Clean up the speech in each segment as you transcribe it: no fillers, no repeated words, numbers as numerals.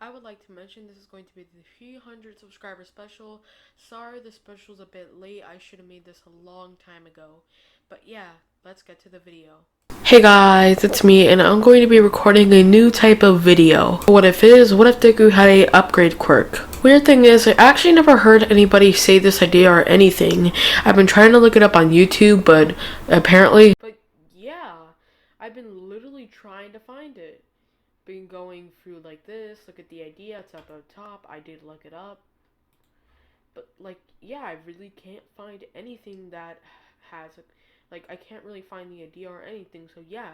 I would like to mention this is going to be the 300 subscriber special. Sorry the special's a bit late. I should have made this a long time ago. But yeah, let's get to the video. Hey guys, it's me and I'm going to be recording a new type of video. What if Deku had a upgrade quirk? Weird thing is, I actually never heard anybody say this idea or anything. I've been trying to look it up on YouTube, but apparently... But yeah, I've been literally trying to find it. Been going through like this, look at the idea, it's up on top, I did look it up. But like, yeah, I really can't find anything that has a... Like, I can't really find the idea or anything, so yeah,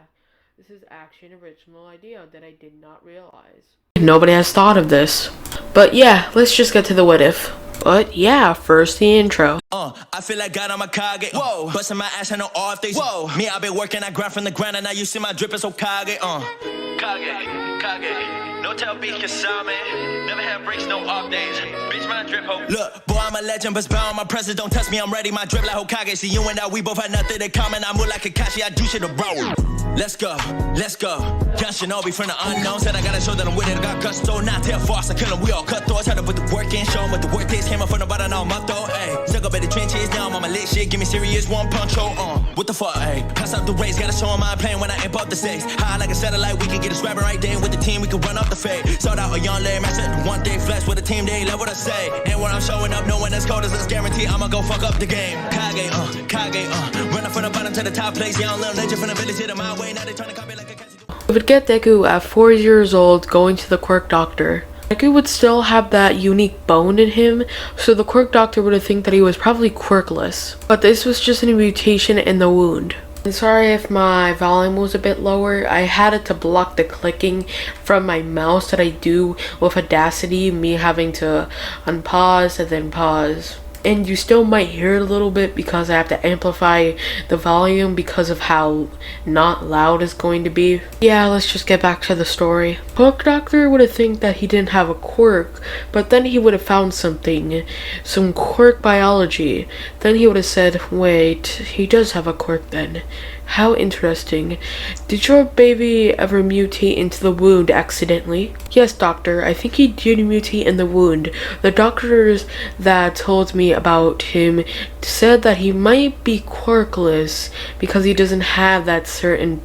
this is actually an original idea that I did not realize. Nobody has thought of this. But yeah, let's just get to the what if. But yeah, first the intro. I feel like God on my Kage. Whoa, busting my ass and no off days. Whoa, me, I've been working, I grind from the ground, and now you see my drip is so Kage. Kage. No tell beat Kasame. Never have breaks, no off days. Bitch, my drip hoe. Look, boy, I'm a legend, but bound my presence. Don't test me, I'm ready. My drip like Hokage. See you and I, we both had nothing in common. I move like Kakashi, I do shit to bro. Let's go. Young Shinobi from the unknown. Said I gotta show that I'm with it. I got gusto, not tell false. I kill them, we all cut throats. Had to put the work in, show them what the work is. Came up from the bottom, now I'm up though. Ayy, stuck up in the trenches, now I'm on my lit shit. Give me serious one punch, what the fuck, ayy? Pass up the race, gotta show them I'm playing when I amp up the stakes. High like a satellite, we can get a scrapping right there with the team. We can run up the fade. Sold out a young lame, I said one day flex with a team, they love what I say. And when I'm showing up, no one that's cold as us guarantee I'ma go fuck up the game. Kage, running from the bottom to the top place. Young little legend from the village, hit my way. Now they trying to copy like a catchy. We would get Deku at 4 years old going to the quirk doctor. Deku would still have that unique bone in him, so the quirk doctor would think that he was probably quirkless. But this was just a mutation in the wound. And sorry if my volume was a bit lower, I had it to block the clicking from my mouse that I do with Audacity, me having to unpause and then pause. And you still might hear it a little bit because I have to amplify the volume because of how not loud it's going to be. Yeah, let's just get back to the story. Quirk Doctor would have think that he didn't have a quirk, but then he would have found something, some quirk biology. Then he would have said, wait, he does have a quirk then. How interesting. Did your baby ever mutate into the wound accidentally? Yes, doctor, I think he did mutate in the wound. The doctors that told me about him said that he might be quirkless because he doesn't have that certain,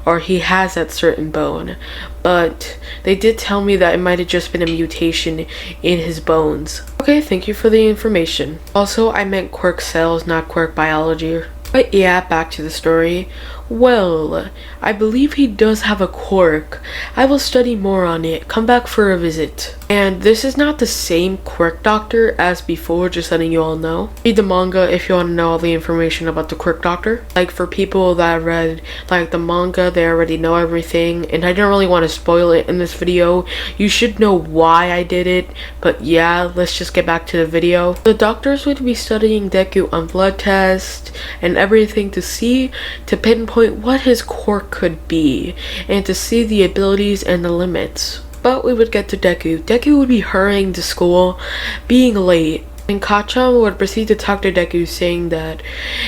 or he has that certain bone. But they did tell me that it might have just been a mutation in his bones. Okay, thank you for the information. Also, I meant quirk cells, not quirk biology. But yeah, back to the story. Well, I believe he does have a quirk. I will study more on it. Come back for a visit. And this is not the same quirk doctor as before, just letting you all know. Read the manga if you want to know all the information about the quirk doctor. Like for people that read like the manga, they already know everything. And I don't really want to spoil it in this video. You should know why I did it. But yeah, let's just get back to the video. The doctors would be studying Deku on blood tests and everything to pinpoint what his quirk could be and to see the abilities and the limits. But we would get to Deku. Deku would be hurrying to school, being late, and Kachan would proceed to talk to Deku saying that,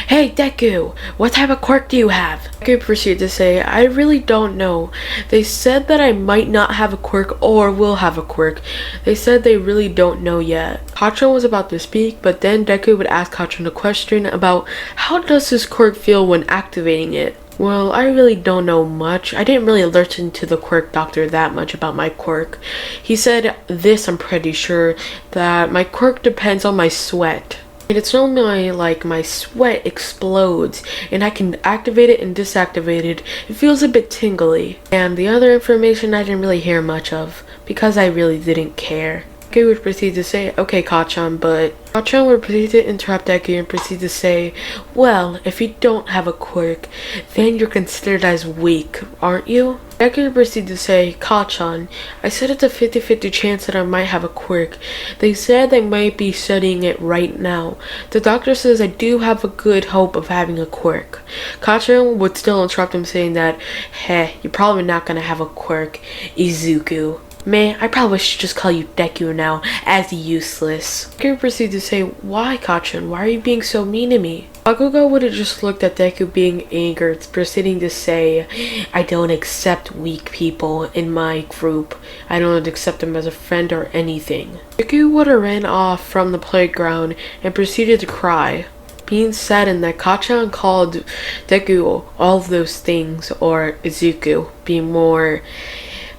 "Hey Deku, what type of quirk do you have?" Deku proceeded to say, "I really don't know. They said that I might not have a quirk or will have a quirk. They said they really don't know yet." Kachan was about to speak, but then Deku would ask Kachan a question about how does his quirk feel when activating it. Well, I really don't know much. I didn't really listen to the quirk doctor that much about my quirk. He said this, I'm pretty sure, that my quirk depends on my sweat. And it's only like my sweat explodes and I can activate it and deactivate it. It feels a bit tingly. And the other information I didn't really hear much of because I really didn't care. Deku would proceed to say, "Okay, Kachan," but Kachan would proceed to interrupt Deku and proceed to say, "Well, if you don't have a quirk, then you're considered as weak, aren't you?" Deku would proceed to say, "Kachan, I said it's a 50-50 chance that I might have a quirk. They said they might be studying it right now. The doctor says I do have a good hope of having a quirk." Kachan would still interrupt him saying that, "Heh, you're probably not gonna have a quirk, Izuku." Man, I probably should just call you Deku now, as useless. Deku proceeded to say, why, Kachan? Why are you being so mean to me? Bakugo would have just looked at Deku being angered, proceeding to say, I don't accept weak people in my group. I don't accept them as a friend or anything. Deku would have ran off from the playground and proceeded to cry, being saddened that Kachan called Deku all of those things, or Izuku, being more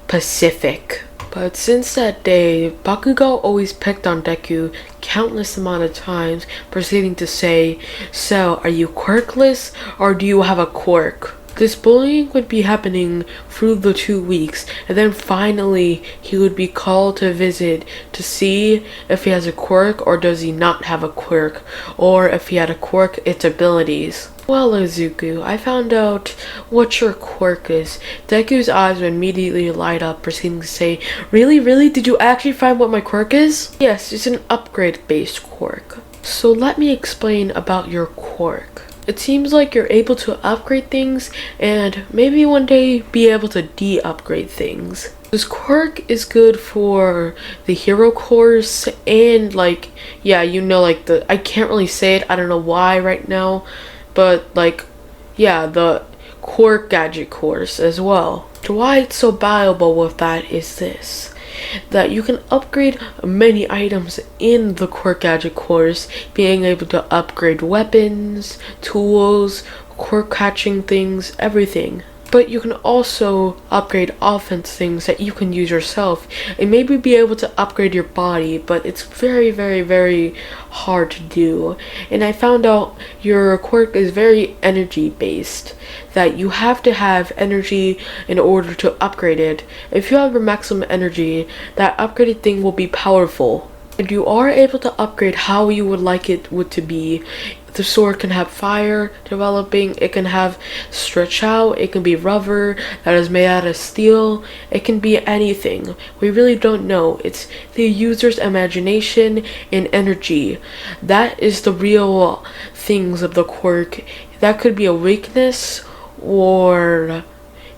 Pacific. But since that day, Bakugo always picked on Deku countless amount of times, proceeding to say, so are you quirkless or do you have a quirk? This bullying would be happening through the 2 weeks, and then finally he would be called to visit to see if he has a quirk or does he not have a quirk, or if he had a quirk, its abilities. Well, Izuku, I found out what your quirk is. Deku's eyes would immediately light up, proceeding to say, really? Did you actually find what my quirk is? Yes, it's an upgrade-based quirk. So let me explain about your quirk. It seems like you're able to upgrade things and maybe one day be able to de-upgrade things. This quirk is good for the hero course and like, yeah, you know, like I can't really say it, I don't know why right now. But like, yeah, the quirk gadget course as well. Why it's so valuable with that is this, that you can upgrade many items in the quirk gadget course, being able to upgrade weapons, tools, quirk catching things, everything. But you can also upgrade offense things that you can use yourself and maybe be able to upgrade your body, but it's very hard to do. And I found out your quirk is very energy based, that you have to have energy in order to upgrade it. If you have your maximum energy, that upgraded thing will be powerful. And you are able to upgrade how you would like it to be. The sword can have fire developing, it can have stretch out, it can be rubber that is made out of steel, it can be anything. We really don't know. It's the user's imagination and energy. That is the real things of the quirk. That could be a weakness or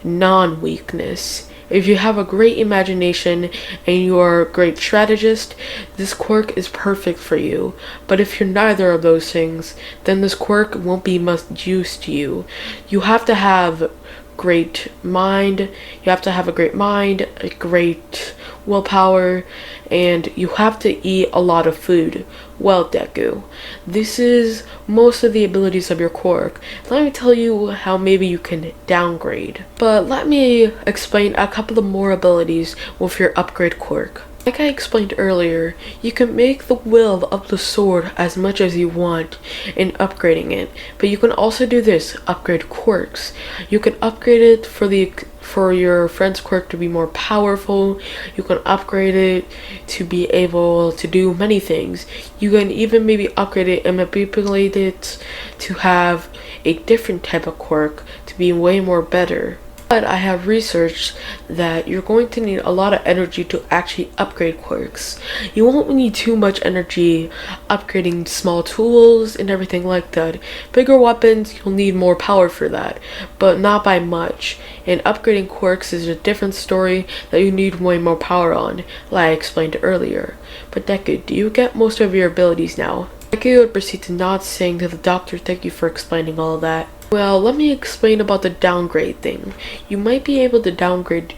non-weakness. If you have a great imagination and you are a great strategist, this quirk is perfect for you. But if you're neither of those things, then this quirk won't be much use to you. You have to have great mind, you have to have a great mind, a great willpower, and you have to eat a lot of food. Well, Deku, this is most of the abilities of your quirk. Let me tell you how maybe you can downgrade. But let me explain a couple of more abilities with your upgrade quirk. Like I explained earlier, you can make the will of the sword as much as you want in upgrading it, but you can also do this, upgrade quirks. You can upgrade it for your friend's quirk to be more powerful. You can upgrade it to be able to do many things. You can even maybe upgrade it and manipulate it to have a different type of quirk to be way more better. But I have researched that you're going to need a lot of energy to actually upgrade quirks. You won't need too much energy upgrading small tools and everything like that. Bigger weapons, you'll need more power for that, but not by much. And upgrading quirks is a different story that you need way more power on, like I explained earlier. But Deku, do you get most of your abilities now? Deku would proceed to nod, saying to the doctor, thank you for explaining all of that. Well, let me explain about the downgrade thing. You might be able to downgrade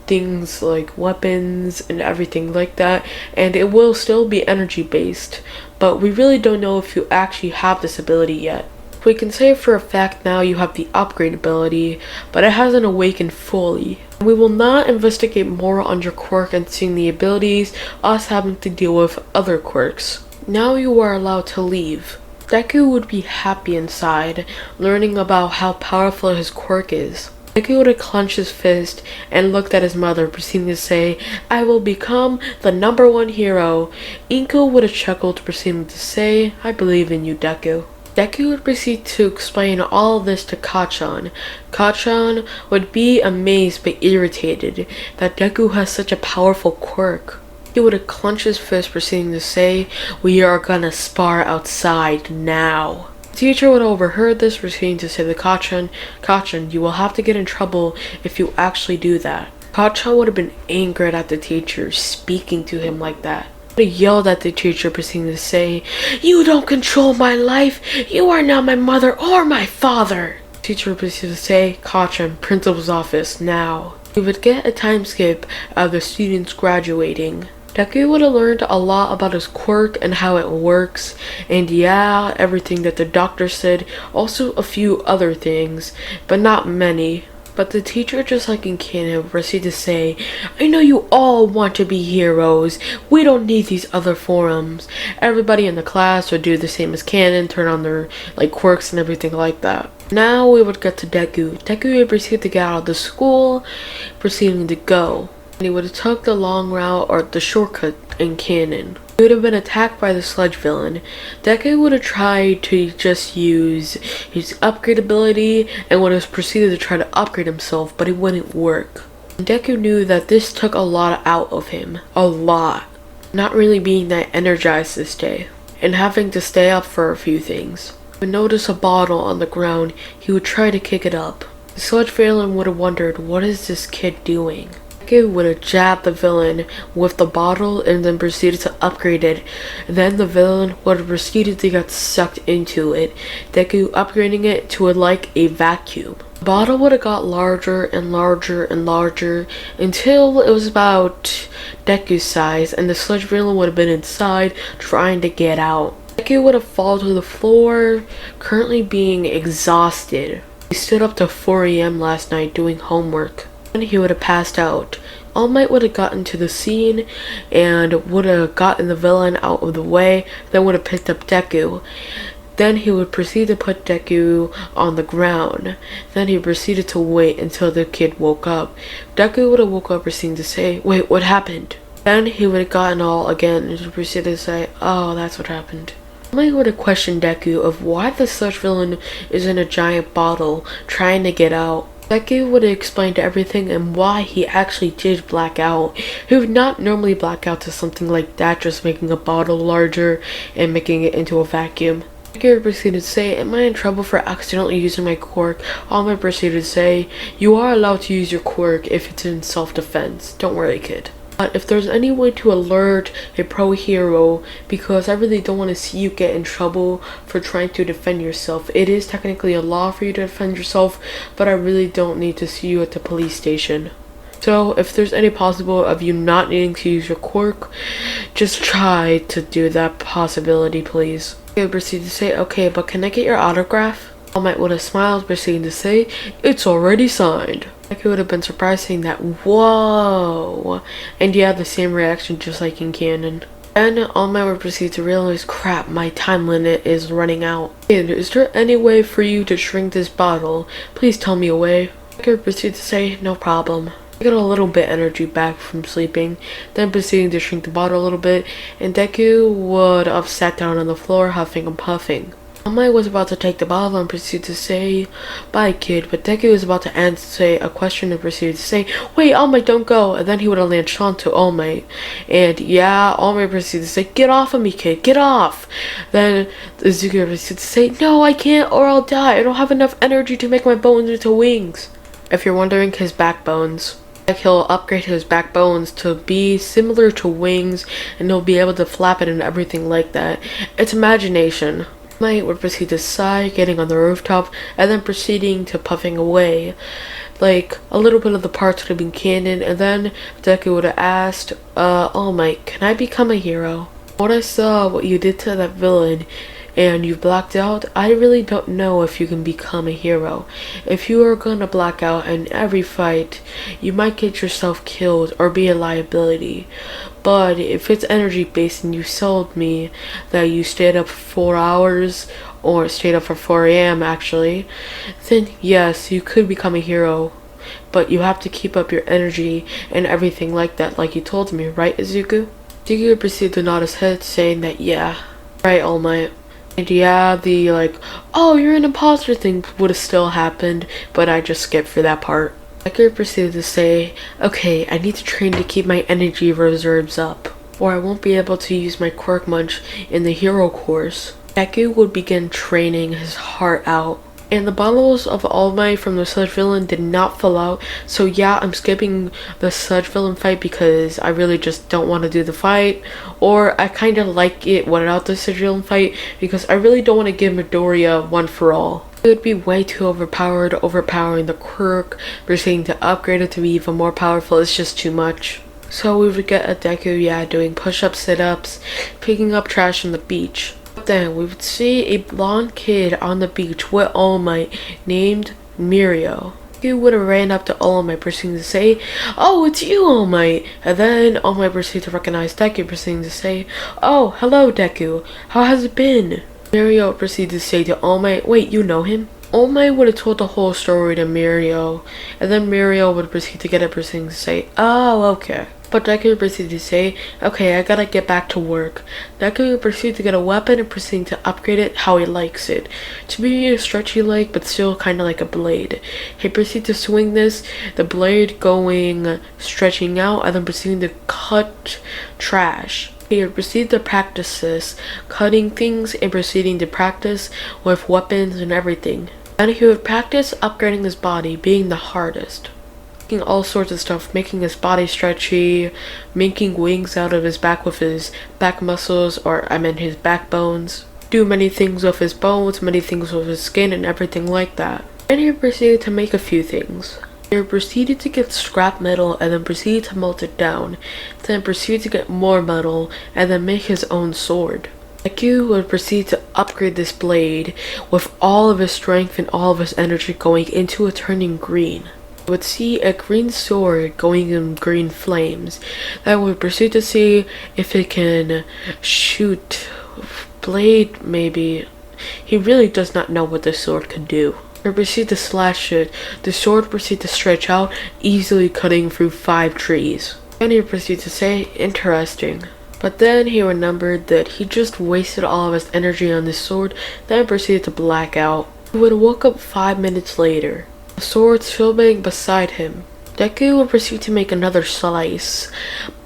things like weapons and everything like that, and it will still be energy based, but we really don't know if you actually have this ability yet. We can say for a fact now you have the upgrade ability, but it hasn't awakened fully. We will not investigate more on your quirk and seeing the abilities, us having to deal with other quirks. Now you are allowed to leave. Deku would be happy inside, learning about how powerful his quirk is. Deku would have clenched his fist and looked at his mother, proceeding to say, I will become the #1 hero. Inko would have chuckled, proceeding to say, I believe in you, Deku. Deku would proceed to explain all this to Kachan. Kachan would be amazed but irritated that Deku has such a powerful quirk. He would have clenched his fist, proceeding to say, we are gonna spar outside now. The teacher would have overheard this, proceeding to say to Kachan, Kachan, you will have to get in trouble if you actually do that. Kacha would have been angered at the teacher speaking to him like that. He yelled at the teacher, proceeding to say, "You don't control my life. You are not my mother or my father." The teacher proceeded to say, "Kacha in principal's office now." We would get a time skip of the students graduating. Deku would have learned a lot about his quirk and how it works, and yeah, everything that the doctor said, also a few other things, but not many. But the teacher, just like in canon, proceeded to say, "I know you all want to be heroes. We don't need these other forums." Everybody in the class would do the same as canon, turn on their quirks and everything like that. Now we would get to Deku. Deku would proceed to get out of the school, proceeding to go. And he would have took the long route or the shortcut in canon. He would have been attacked by the sludge villain. Deku would have tried to just use his upgrade ability and would have proceeded to try to upgrade himself, but it wouldn't work. And Deku knew that this took a lot out of him. A lot. Not really being that energized this day. And having to stay up for a few things. He would notice a bottle on the ground. He would try to kick it up. The sludge villain would have wondered, what is this kid doing? Deku would have jabbed the villain with the bottle and then proceeded to upgrade it. Then the villain would have proceeded to get sucked into it, Deku upgrading it to a vacuum. The bottle would have got larger and larger and larger until it was about Deku's size, and the sludge villain would have been inside trying to get out. Deku would have fallen to the floor, currently being exhausted. He stood up till 4 AM last night doing homework. Then he would have passed out. All Might would have gotten to the scene and would have gotten the villain out of the way, then would have picked up Deku. Then he would proceed to put Deku on the ground. Then he proceeded to wait until the kid woke up. Deku would have woke up proceeding to say, "Wait, what happened?" Then he would have gotten all again and proceeded to say, "Oh, that's what happened." All Might would have questioned Deku of why the sludge villain is in a giant bottle trying to get out. Deku would have explained everything and why he actually did black out. He would not normally black out to something like that, just making a bottle larger and making it into a vacuum. Deku proceeded to say, "Am I in trouble for accidentally using my quirk?" All Might proceeded to say, "You are allowed to use your quirk if it's in self-defense. Don't worry, kid. But if there's any way to alert a pro hero, because I really don't want to see you get in trouble for trying to defend yourself. It is technically a law for you to defend yourself, but I really don't need to see you at the police station. So if there's any possible of you not needing to use your quirk, just try to do that possibility, please." He would proceed to say, "Okay, but can I get your autograph?" All Might would have smiled, proceeding to say, "It's already signed." Deku would have been surprised, saying that, "Whoa," and yeah, the same reaction just like in canon. Then All Might would proceed to realize, "Crap, my time limit is running out. And is there any way for you to shrink this bottle? Please tell me a way." Deku would proceed to say, "No problem." I got a little bit energy back from sleeping, then proceeding to shrink the bottle a little bit, and Deku would have sat down on the floor huffing and puffing. All Might was about to take the bottle and proceed to say, "Bye, kid," but Deku was about to answer a question and proceeded to say, "Wait, All Might, don't go," and then he would have launched onto All Might. And yeah, All Might proceeded to say, "Get off of me, kid, get off!" Then Izuku proceeded to say, "No, I can't or I'll die. I don't have enough energy to make my bones into wings." If you're wondering, his backbones. He'll upgrade his backbones to be similar to wings, and he'll be able to flap it and everything like that. It's imagination. Might would proceed to sigh, getting on the rooftop, and then proceeding to puffing away. Like, a little bit of the parts would have been canon, and then Deku would have asked, All Might, can I become a hero? When I saw what you did to that villain, and you blacked out, I really don't know if you can become a hero. If you are gonna black out in every fight, you might get yourself killed or be a liability. But if it's energy based and you sold me that you stayed up for 4 hours, or stayed up for 4 AM actually, then yes, you could become a hero. But you have to keep up your energy and everything like that, like you told me, right, Izuku? Izuku proceeded to nod his head, saying that yeah, right, All Might. And yeah, the oh, you're an imposter thing would have still happened, but I just skipped for that part. Deku proceeded to say, "Okay, I need to train to keep my energy reserves up, or I won't be able to use my quirk munch in the hero course." Deku would begin training his heart out. And the bottles of All Might from the Sludge Villain did not fall out. So yeah, I'm skipping the Sludge Villain fight because I really just don't want to do the fight. Or I kind of like it without the Sludge Villain fight because I really don't want to give Midoriya one for all. It would be way too overpowering the quirk, proceeding to upgrade it to be even more powerful. It's just too much. So we would get a Deku, yeah, doing push-ups, sit-ups, picking up trash on the beach. Then we would see a blonde kid on the beach with All Might named Mirio. He would have ran up to All Might, proceeding to say, "Oh, it's you, All Might!" And then All Might proceeded to recognize Deku, proceeding to say, "Oh, hello, Deku. How has it been?" Mirio proceeded to say to All Might, "Wait, you know him?" All Might would have told the whole story to Mirio, and then Mirio would proceed to get it, proceeding to say, "Oh, okay." But Deku proceeded to say, "Okay, I gotta get back to work." Deku proceeded to get a weapon and proceeding to upgrade it how he likes it. To be stretchy like, but still kinda like a blade. He proceeded to swing this, the blade going stretching out, and then proceeding to cut trash. He would proceed to practice this, cutting things and proceeding to practice with weapons and everything. And he would practice upgrading his body, being the hardest. Making all sorts of stuff, making his body stretchy, making wings out of his back with his back muscles, or I meant his backbones. Do many things with his bones, many things with his skin, and everything like that. And he proceeded to make a few things. He proceeded to get scrap metal and then proceeded to melt it down. Then proceeded to get more metal and then make his own sword. Deku would proceed to upgrade this blade with all of his strength and all of his energy going into it turning green. Would see a green sword going in green flames. That would proceed to see if it can shoot blade, maybe. He really does not know what this sword could do. He proceed to slash it. The sword proceed to stretch out, easily cutting through 5 trees. Then he proceeds to say, "Interesting." But then he remembered that he just wasted all of his energy on this sword, then proceeded to black out. He would woke up 5 minutes later. The sword still being beside him. Deku would proceed to make another slice,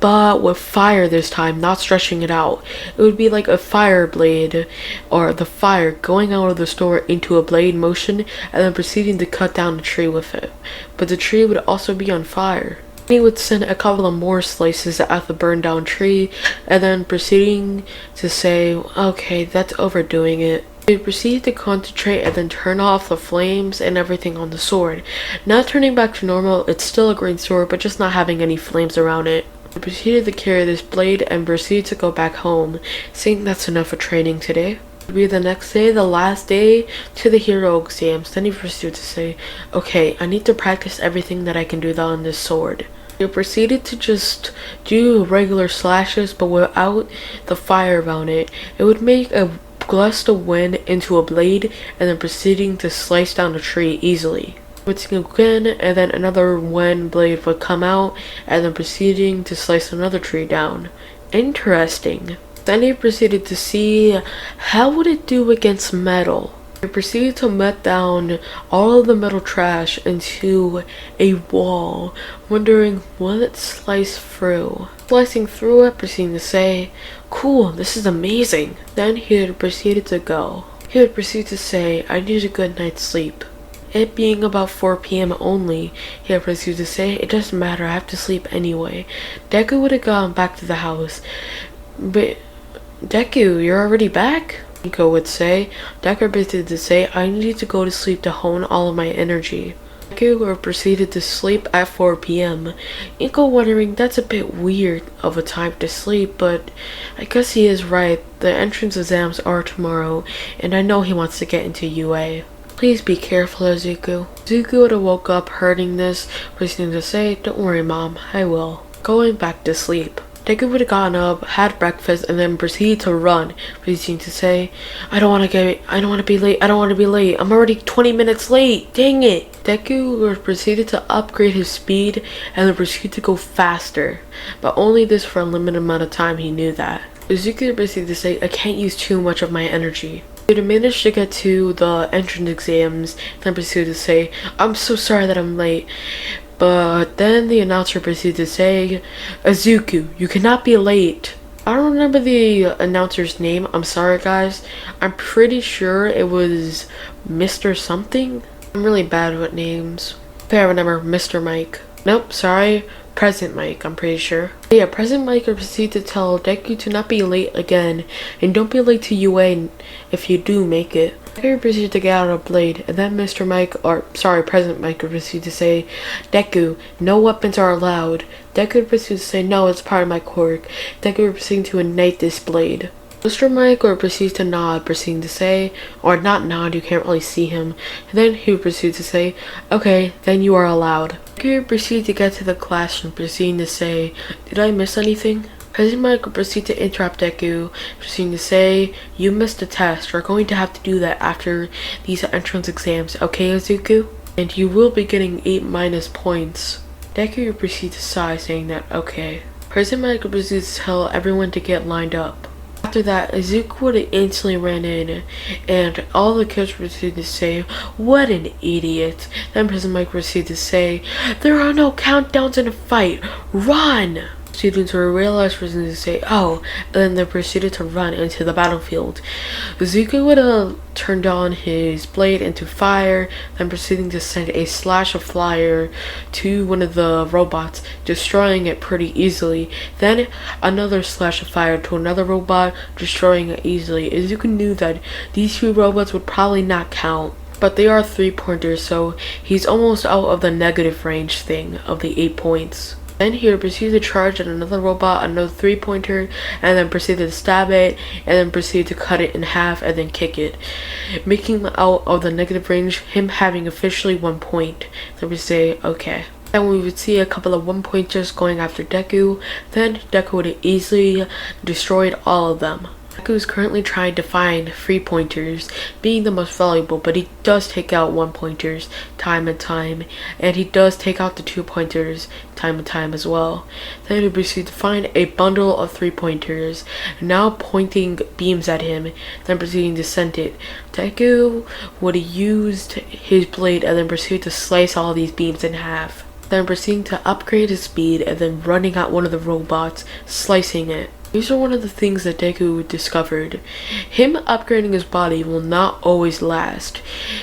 but with fire this time, not stretching it out. It would be like a fire blade, or the fire going out of the sword into a blade motion, and then proceeding to cut down a tree with it. But the tree would also be on fire. He would send a couple of more slices at the burned down tree, and then proceeding to say, "Okay, that's overdoing it." He proceeded to concentrate and then turn off the flames and everything on the sword. Not turning back to normal, it's still a green sword, but just not having any flames around it. He proceeded to carry this blade and proceeded to go back home, saying that's enough for training today. It would be the next day, the last day to the hero exams. Then he proceeded to say, "Okay, I need to practice everything that I can do on this sword." He proceeded to just do regular slashes, but without the fire around it. It would make a gust of wind into a blade, and then proceeding to slice down a tree easily. Would sing again, and then another wind blade would come out, and then proceeding to slice another tree down. Interesting. Then he proceeded to see how would it do against metal. He proceeded to melt down all of the metal trash into a wall, wondering will it slice through. Slicing through it, proceeding to say, "Cool, this is amazing." Then he had proceeded to go. He would proceed to say, "I need a good night's sleep." It being about 4 p.m. only, he had proceeded to say, "It doesn't matter, I have to sleep anyway." Deku would have gone back to the house. "But Deku, you're already back?" Nico would say. Deku proceeded to say, "I need to go to sleep to hone all of my energy." Deku proceeded to sleep at 4 p.m. Nico wondering that's a bit weird of a time to sleep, but I guess he is right. The entrance exams are tomorrow, and I know he wants to get into UA. "Please be careful, Izuku." Izuku would have woke up hearing this, proceeding to say, "Don't worry, Mom, I will." Going back to sleep. Deku would have gotten up, had breakfast, and then proceeded to run, proceeding to say, I don't want to be late, I'm already 20 minutes late, dang it." Deku would proceeded to upgrade his speed, and then proceeded to go faster, but only this for a limited amount of time, he knew that. Izuku proceeded to say, "I can't use too much of my energy." He would managed to get to the entrance exams, then proceeded to say, "I'm so sorry that I'm late." But then the announcer proceeded to say, "Izuku, you cannot be late." I don't remember the announcer's name. I'm sorry, guys. I'm pretty sure it was Mr. something. I'm really bad with names. Okay, I remember Mr. Mike. Nope, sorry. Present Mike, I'm pretty sure. Yeah, Present Mike will proceed to tell Deku to not be late again, and don't be late to UA if you do make it. Deku proceeds to get out a blade, and then Mr. Mike, or sorry, Present Mike will proceed to say, Deku, no weapons are allowed. Deku proceeds to say, no, it's part of my quirk. Deku will proceed to ignite this blade. Mr. Mike or proceeds to nod, proceeding to say, or not nod, you can't really see him. And then he proceeds to say, okay, then you are allowed. Deku proceeds to get to the classroom, proceeding to say, did I miss anything? President Mike will proceed to interrupt Deku, proceeding to say, you missed a test. We're going to have to do that after these entrance exams, okay, Izuku? And you will be getting 8- points. Deku will proceed to sigh, saying that, okay. President Mike will proceed to tell everyone to get lined up. After that, Izuku would have instantly ran in, and all the kids proceeded to say, what an idiot. Then President Mike proceeded to say, there are no countdowns in a fight, run! Students were realized proceeded to say, oh, and then they proceeded to run into the battlefield. Izuku would have turned on his blade into fire, then proceeding to send a slash of fire to one of the robots, destroying it pretty easily. Then another slash of fire to another robot, destroying it easily. Izuku knew that these two robots would probably not count, but they are 3-pointers, so he's almost out of the negative range thing of the 8 points. Then he would proceed to charge at another robot, another 3-pointer, and then proceed to stab it, and then proceed to cut it in half, and then kick it, making him out of the negative range, him having officially 1 point. Then we say, okay. Then we would see a couple of 1-pointers going after Deku, then Deku would have easily destroyed all of them. Deku is currently trying to find 3-pointers, being the most valuable, but he does take out 1-pointers time and time, and he does take out the 2-pointers time and time as well. Then he proceeds to find a bundle of 3-pointers, now pointing beams at him, then proceeding to send it. Deku would have used his blade and then proceeded to slice all these beams in half, then proceeding to upgrade his speed and then running at one of the robots, slicing it. These are one of the things that Deku discovered. Him upgrading his body will not always last.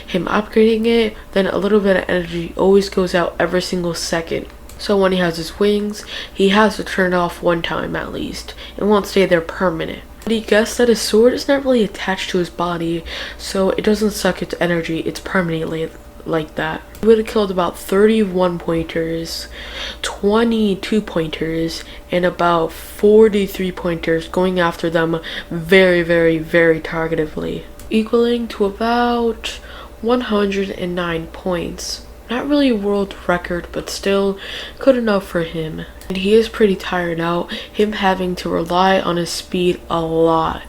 Him upgrading it, then a little bit of energy always goes out every single second. So when he has his wings, he has to turn it off one time at least. It won't stay there permanent. But he guessed that his sword is not really attached to his body, so it doesn't suck its energy, it's permanently like that. He would have killed about 31-pointers, 22-pointers, and about 43-pointers, going after them very, very, very targetedly, equaling to about 109 points. Not really a world record, but still good enough for him. And he is pretty tired out, him having to rely on his speed a lot.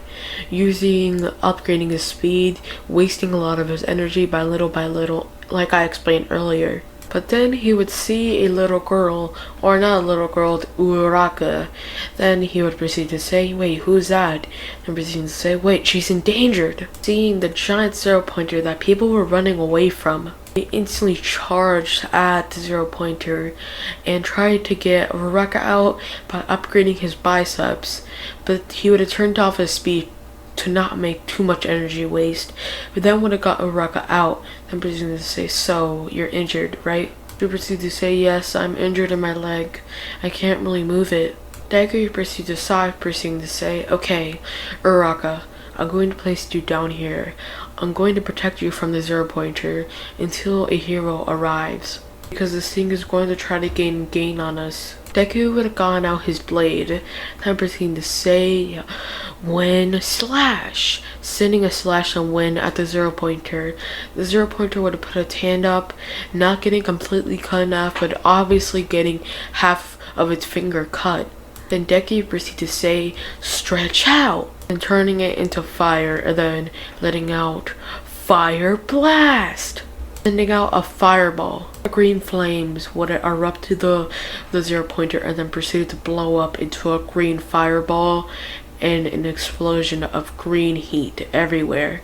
Upgrading his speed, wasting a lot of his energy by little, like I explained earlier. But then he would see a little girl, or not a little girl, Uraraka. Then he would proceed to say, wait, who's that? And proceed to say, wait, she's endangered. Seeing the giant 0-pointer that people were running away from, he instantly charged at the 0-pointer and tried to get Uraraka out by upgrading his biceps. But he would have turned off his speed to not make too much energy waste, but then would have got Uraraka out, then proceeded to say, so, you're injured, right? He proceeded to say, yes, I'm injured in my leg. I can't really move it. Deku proceeded to sigh, proceeding to say, okay, Uraraka, I'm going to place you down here. I'm going to protect you from the 0-pointer until a hero arrives, because this thing is going to try to gain on us. Deku would have gone out his blade, then proceeding to say, when slash, sending a slash on when at the 0-pointer. The 0-pointer would have put its hand up, not getting completely cut in half, but obviously getting half of its finger cut. Then Deku proceeded to say, stretch out, and turning it into fire, and then letting out fire blast, sending out a fireball. Green flames would erupt to the 0-pointer and then proceeded to blow up into a green fireball and an explosion of green heat everywhere.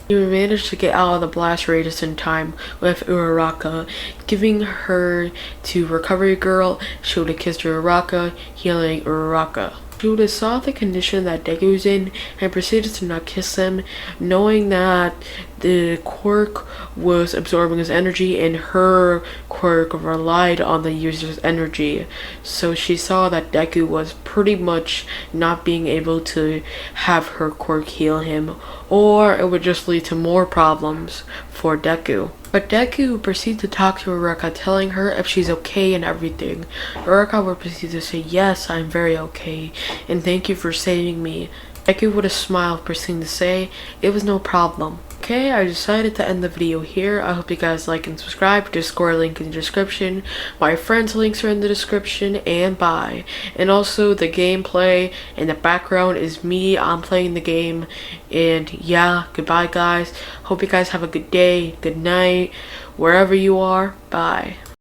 He managed to get out of the blast radius in time with Uraraka, giving her to Recovery Girl. She would have kissed Uraraka, healing Uraraka. She would have saw the condition that Deku's in and proceeded to not kiss him, knowing that the quirk was absorbing his energy and her quirk relied on the user's energy. So she saw that Deku was pretty much not being able to have her quirk heal him, or it would just lead to more problems for Deku. But Deku proceeds to talk to Uraka, telling her if she's okay and everything. Uraka would proceed to say, yes, I'm very okay, and thank you for saving me. Deku would have smiled, proceeding to say, it was no problem. Okay, I decided to end the video here. I hope you guys like and subscribe. Discord link in the description. My friends' links are in the description, and bye. And also the gameplay in the background is me. I'm playing the game. And yeah, goodbye guys. Hope you guys have a good day, good night, wherever you are. Bye.